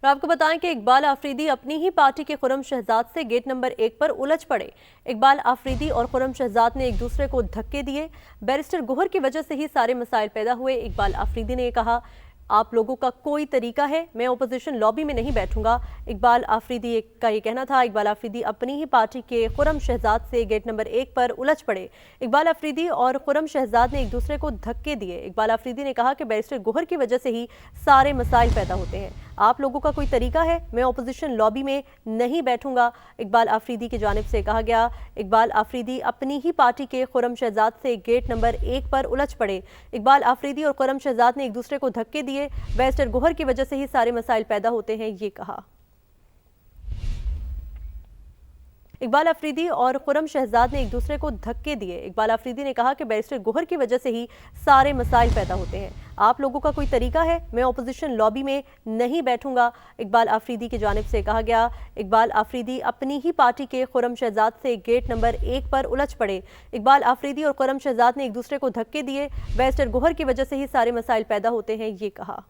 और आपको बताएं कि इकबाल आफरीदी अपनी ही पार्टी के खुर्रम शहजाद से गेट नंबर 1 पर उलझ पड़े। इकबाल आफरीदी और खुर्रम शहजाद ने एक दूसरे को धक्के दिए। बैरिस्टर गोहर की वजह से ही सारे मसाइल पैदा हुए। इकबाल आफरीदी ने कहा, आप लोगों का कोई तरीका है, मैं ओपोजिशन लॉबी में नहीं बैठूंगा। इकबाल आफरीदी का ये कहना था। इकबाल आफरीदी अपनी ही पार्टी के खुर्रम शहजाद से गेट नंबर 1 पर उलझ पड़े। इकबाल आफरीदी और खुर्रम शहजाद ने एक दूसरे को धक्के दिए। इकबाल आफरीदी ने कहा कि बैरिस्टर गोहर की वजह से ही सारे मसाइल पैदा होते हैं। आप लोगों का कोई तरीका है, मैं ओपोजिशन लॉबी में नहीं बैठूंगा। इकबाल आफरीदी की जानिब से कहा गया। इकबाल आफरीदी अपनी ही पार्टी के खुर्रम शहजाद से गेट नंबर 1 पर उलझ पड़े। इकबाल आफरीदी और खुर्रम शहजाद ने एक दूसरे को धक्के दिए। बैरिस्टर गोहर की वजह से ही सारे मसाइल पैदा होते हैं, ये कहा। इकबाल आफरीदी और खुर्रम शहजाद ने एक दूसरे को धक्के दिए। इकबाल आफरीदी ने कहा कि बैरिस्टर गोहर की वजह से ही सारे मसाइल पैदा होते हैं। आप लोगों का कोई तरीका है, मैं ओपोजिशन लॉबी में नहीं बैठूंगा। इकबाल आफरीदी की जानिब से कहा गया। इकबाल आफरीदी अपनी ही पार्टी के खुर्रम शहजाद से गेट नंबर 1 पर उलझ पड़े। इकबाल आफरीदी और खुर्रम शहजाद ने एक दूसरे को धक्के दिए। बैरिस्टर गोहर की वजह से ही सारे मसाइल पैदा होते हैं, ये कहा।